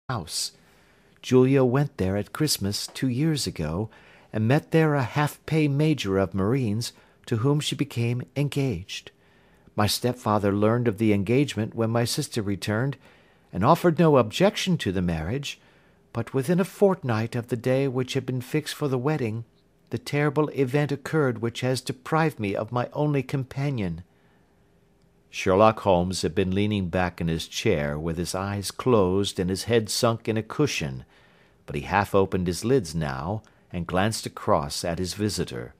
house. Julia went there at Christmas 2 years ago, and met there a half-pay major of marines, to whom she became engaged. My stepfather learned of the engagement when my sister returned, and offered no objection to the marriage, but within a fortnight of the day which had been fixed for the wedding, the terrible event occurred which has deprived me of my only companion." Sherlock Holmes had been leaning back in his chair with his eyes closed and his head sunk in a cushion, but he half opened his lids now and glanced across at his visitor.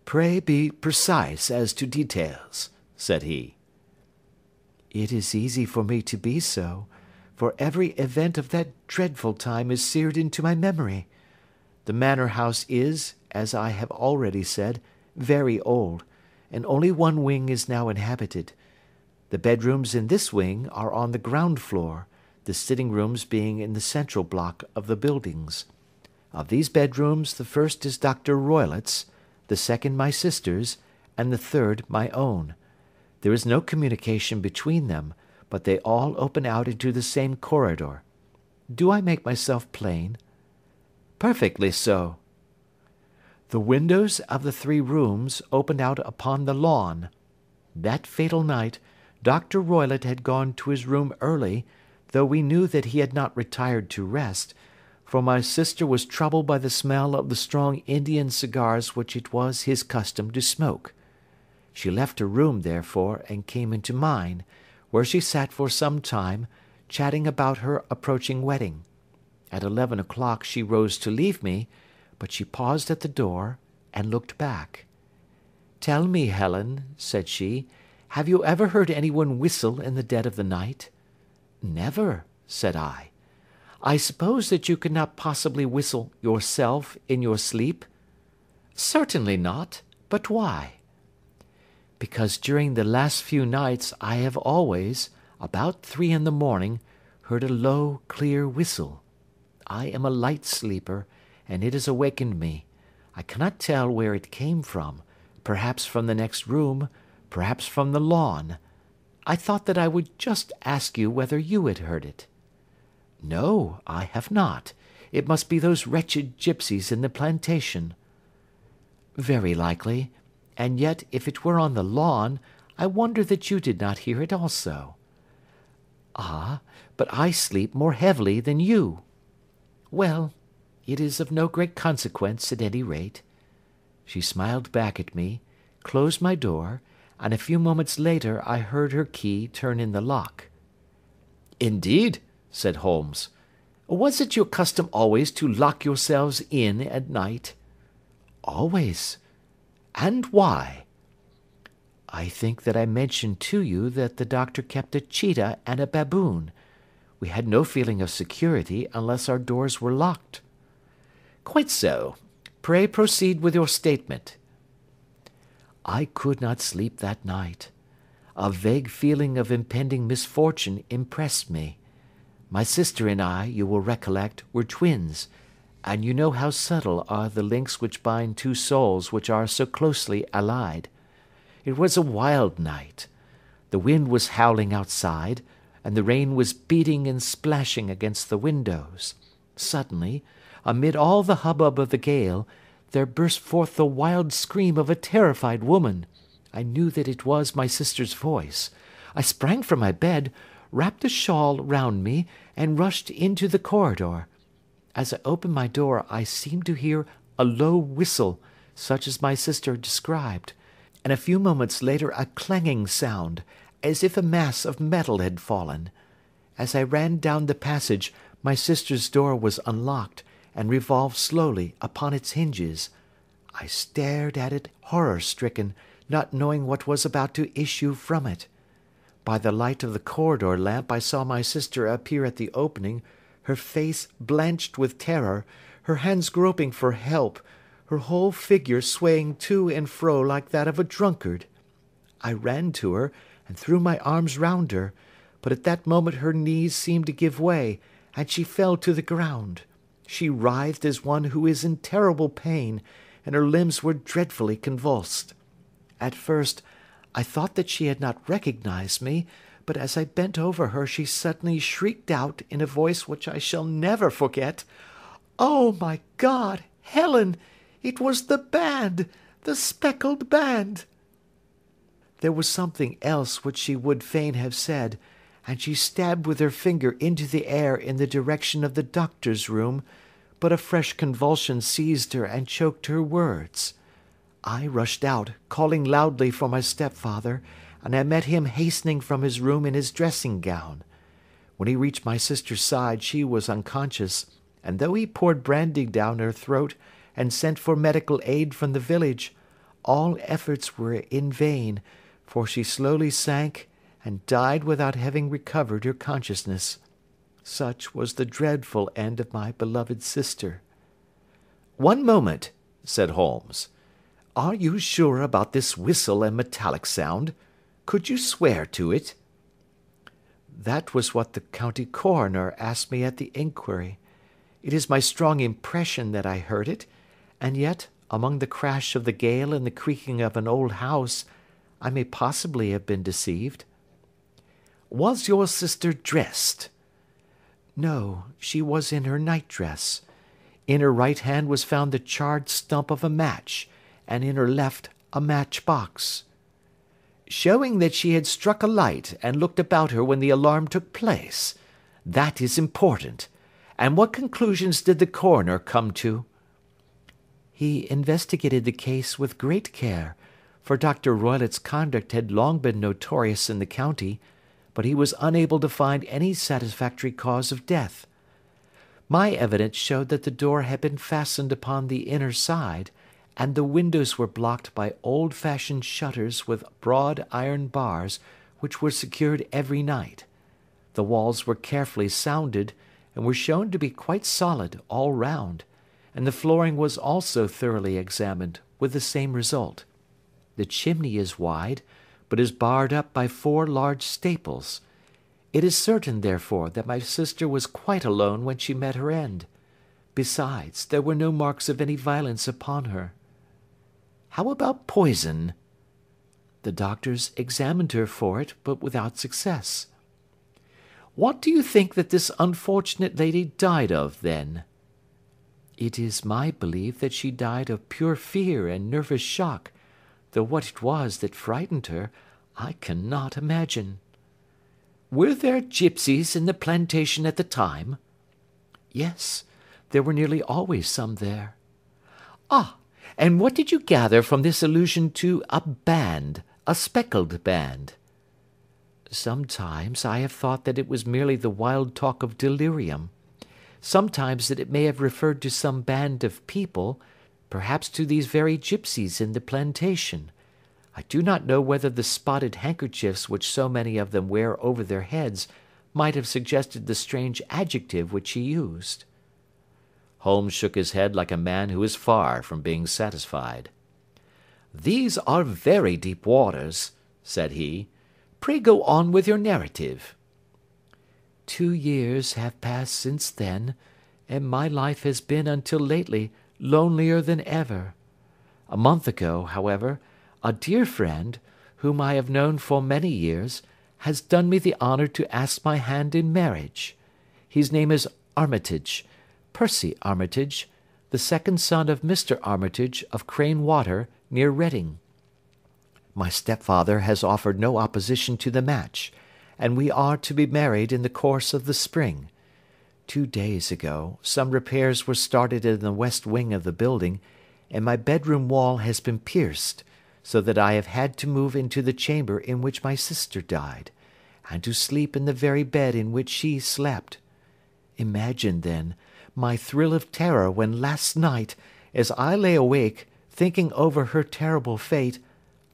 "Pray be precise as to details," said he. "It is easy for me to be so, for every event of that dreadful time is seared into my memory. The manor house is, as I have already said, very old, and only one wing is now inhabited. The bedrooms in this wing are on the ground floor, the sitting rooms being in the central block of the buildings. Of these bedrooms, the first is Dr. Roylott's, the second my sister's, and the third my own. There is no communication between them, but they all open out into the same corridor. Do I make myself plain?" "Perfectly so." "The windows of the 3 rooms opened out upon the lawn. That fatal night, Dr. Roylott had gone to his room early, though we knew that he had not retired to rest, for my sister was troubled by the smell of the strong Indian cigars which it was his custom to smoke. She left her room, therefore, and came into mine, where she sat for some time, chatting about her approaching wedding. At 11 o'clock she rose to leave me, but she paused at the door, and looked back. 'Tell me, Helen,' said she, 'have you ever heard anyone whistle in the dead of the night?' 'Never,' said I. 'I suppose that you could not possibly whistle yourself in your sleep?' 'Certainly not. But why?' 'Because during the last few nights I have always, about 3 in the morning, heard a low, clear whistle. I am a light sleeper, and it has awakened me. I cannot tell where it came from, perhaps from the next room, perhaps from the lawn. I thought that I would just ask you whether you had heard it.' 'No, I have not. It must be those wretched gipsies in the plantation.' 'Very likely. And yet, if it were on the lawn, I wonder that you did not hear it also.' 'Ah, but I sleep more heavily than you.' 'Well, it is of no great consequence at any rate.' She smiled back at me, closed my door, and a few moments later I heard her key turn in the lock. 'Indeed?' said Holmes. 'Was it your custom always to lock yourselves in at night?' 'Always.' 'And why?' 'I think that I mentioned to you that the doctor kept a cheetah and a baboon. We had no feeling of security unless our doors were locked.' 'Quite so. Pray proceed with your statement.' 'I could not sleep that night. A vague feeling of impending misfortune impressed me. My sister and I, you will recollect, were twins, and you know how subtle are the links which bind 2 souls which are so closely allied. It was a wild night. The wind was howling outside, and the rain was beating and splashing against the windows. Suddenly, amid all the hubbub of the gale, there burst forth the wild scream of a terrified woman. I knew that it was my sister's voice. I sprang from my bed, wrapped a shawl round me, and rushed into the corridor. As I opened my door I seemed to hear a low whistle, such as my sister described, and a few moments later a clanging sound, as if a mass of metal had fallen. As I ran down the passage, my sister's door was unlocked, and revolved slowly upon its hinges. I stared at it horror-stricken, not knowing what was about to issue from it. By the light of the corridor lamp I saw my sister appear at the opening, her face blanched with terror, her hands groping for help, her whole figure swaying to and fro like that of a drunkard. I ran to her, and threw my arms round her, but at that moment her knees seemed to give way, and she fell to the ground. She writhed as one who is in terrible pain, and her limbs were dreadfully convulsed. At first, I thought that she had not recognized me, but as I bent over her she suddenly shrieked out in a voice which I shall never forget, "Oh, my God, Helen! It was the band! The speckled band!" There was something else which she would fain have said, and she stabbed with her finger into the air in the direction of the doctor's room, but a fresh convulsion seized her and choked her words. I rushed out, calling loudly for my stepfather, and I met him hastening from his room in his dressing gown. When he reached my sister's side she was unconscious, and though he poured brandy down her throat and sent for medical aid from the village, all efforts were in vain, for she slowly sank and died without having recovered her consciousness. Such was the dreadful end of my beloved sister. "One moment," said Holmes. "Are you sure about this whistle and metallic sound? Could you swear to it?" "That was what the county coroner asked me at the inquiry. It is my strong impression that I heard it, and yet, among the crash of the gale and the creaking of an old house, I may possibly have been deceived." "Was your sister dressed?" "No, she was in her nightdress. In her right hand was found the charred stump of a match, and in her left a matchbox." "Showing that she had struck a light and looked about her when the alarm took place. That is important. And what conclusions did the coroner come to?" "He investigated the case with great care, for Dr. Roylott's conduct had long been notorious in the county, but he was unable to find any satisfactory cause of death. My evidence showed that the door had been fastened upon the inner side, and the windows were blocked by old-fashioned shutters with broad iron bars, which were secured every night. The walls were carefully sounded, and were shown to be quite solid all round, and the flooring was also thoroughly examined, with the same result. The chimney is wide, but is barred up by 4 large staples. It is certain, therefore, that my sister was quite alone when she met her end. Besides, there were no marks of any violence upon her." "How about poison?" "The doctors examined her for it, but without success." "What do you think that this unfortunate lady died of, then?" "It is my belief that she died of pure fear and nervous shock, though what it was that frightened her, I cannot imagine." "Were there gipsies in the plantation at the time?" "Yes, there were nearly always some there." "Ah, and what did you gather from this allusion to a band, a speckled band?" "Sometimes I have thought that it was merely the wild talk of delirium. Sometimes that it may have referred to some band of people, perhaps to these very gipsies in the plantation. I do not know whether the spotted handkerchiefs which so many of them wear over their heads might have suggested the strange adjective which he used." Holmes shook his head like a man who is far from being satisfied. "These are very deep waters," said he. "Pray go on with your narrative." 2 years have passed since then, and my life has been until lately lonelier than ever. A month ago, however, a dear friend, whom I have known for many years, has done me the honour to ask my hand in marriage. His name is Armitage, Percy Armitage, the second son of Mr. Armitage of Crane Water, near Reading. My stepfather has offered no opposition to the match, and we are to be married in the course of the spring. 2 days ago, some repairs were started in the west wing of the building, and my bedroom wall has been pierced, so that I have had to move into the chamber in which my sister died, and to sleep in the very bed in which she slept. Imagine, then, my thrill of terror when last night, as I lay awake, thinking over her terrible fate,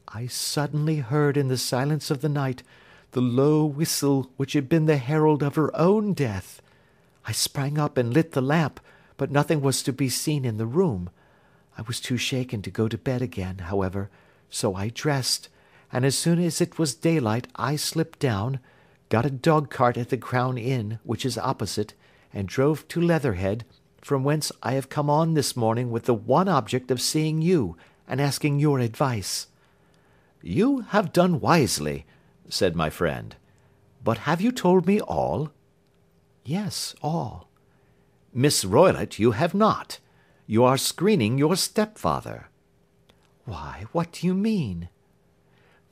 I suddenly heard in the silence of the night the low whistle which had been the herald of her own death. I sprang up and lit the lamp, but nothing was to be seen in the room. I was too shaken to go to bed again, however, so I dressed, and as soon as it was daylight I slipped down, got a dog-cart at the Crown Inn, which is opposite, and drove to Leatherhead, from whence I have come on this morning with the one object of seeing you and asking your advice." "You have done wisely," said my friend. But have you told me all?" "Yes, all." "Miss Roylott, you have not. You are screening your stepfather." "Why, what do you mean?"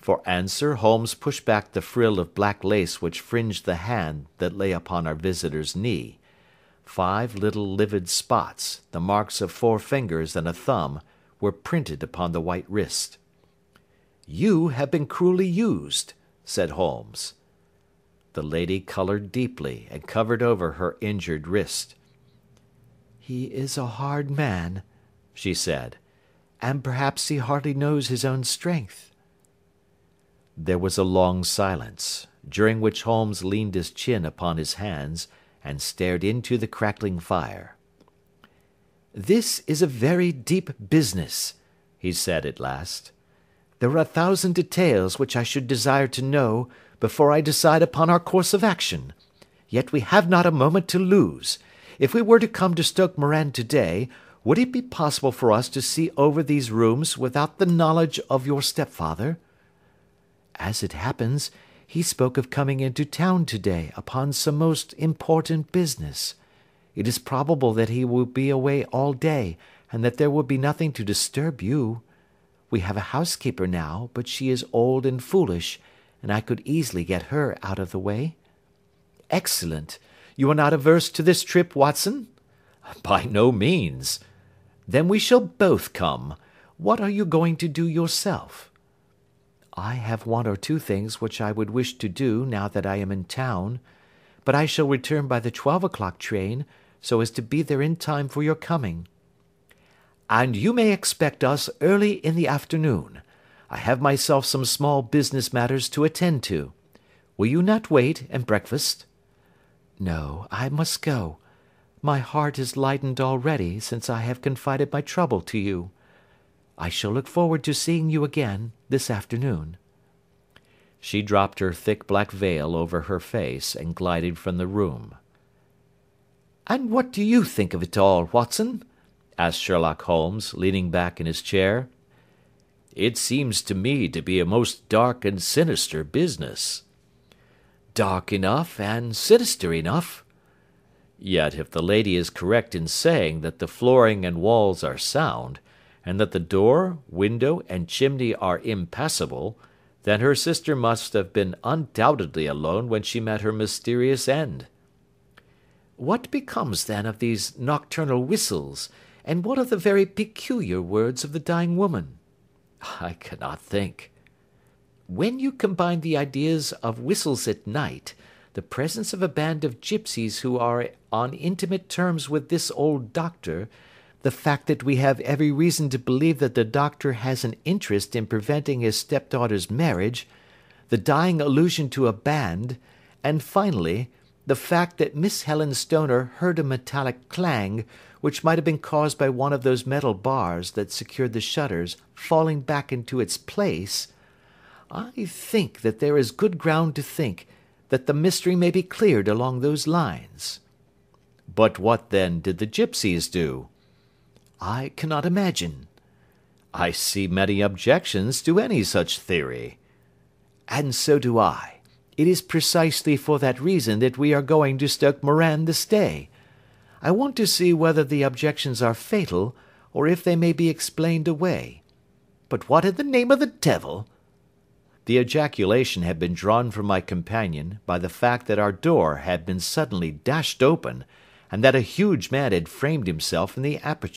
For answer Holmes pushed back the frill of black lace which fringed the hand that lay upon our visitor's knee. 5 little livid spots, the marks of 4 fingers and a thumb, were printed upon the white wrist. "You have been cruelly used," said Holmes. The lady coloured deeply and covered over her injured wrist. "He is a hard man," she said, "and perhaps he hardly knows his own strength." There was a long silence, during which Holmes leaned his chin upon his hands and stared into the crackling fire. "This is a very deep business," he said at last. "There are 1,000 details which I should desire to know before I decide upon our course of action. Yet we have not a moment to lose. If we were to come to Stoke Moran today, would it be possible for us to see over these rooms without the knowledge of your stepfather?" "As it happens, he spoke of coming into town today upon some most important business. It is probable that he will be away all day, and that there will be nothing to disturb you. We have a housekeeper now, but she is old and foolish, and I could easily get her out of the way." "Excellent. You are not averse to this trip, Watson?" "By no means." "Then we shall both come. What are you going to do yourself?" "I have 1 or 2 things which I would wish to do now that I am in town, but I shall return by the 12 o'clock train, so as to be there in time for your coming." "And you may expect us early in the afternoon. I have myself some small business matters to attend to. Will you not wait and breakfast?" "No, I must go. My heart is lightened already since I have confided my trouble to you. I shall look forward to seeing you again this afternoon." She dropped her thick black veil over her face and glided from the room. "And what do you think of it all, Watson?" asked Sherlock Holmes, leaning back in his chair. "It seems to me to be a most dark and sinister business." "Dark enough and sinister enough." "Yet if the lady is correct in saying that the flooring and walls are sound, and that the door, window, and chimney are impassable, then her sister must have been undoubtedly alone when she met her mysterious end." "What becomes then of these nocturnal whistles, and what of the very peculiar words of the dying woman?" "I cannot think." "When you combine the ideas of whistles at night, the presence of a band of gipsies who are on intimate terms with this old doctor, the fact that we have every reason to believe that the doctor has an interest in preventing his stepdaughter's marriage, the dying allusion to a band, and finally, the fact that Miss Helen Stoner heard a metallic clang, which might have been caused by one of those metal bars that secured the shutters falling back into its place, I think that there is good ground to think that the mystery may be cleared along those lines." "But what, then, did the gipsies do?" "I cannot imagine." "I see many objections to any such theory." "And so do I. It is precisely for that reason that we are going to Stoke Moran this day. I want to see whether the objections are fatal, or if they may be explained away. But what in the name of the devil—" The ejaculation had been drawn from my companion by the fact that our door had been suddenly dashed open, and that a huge man had framed himself in the aperture.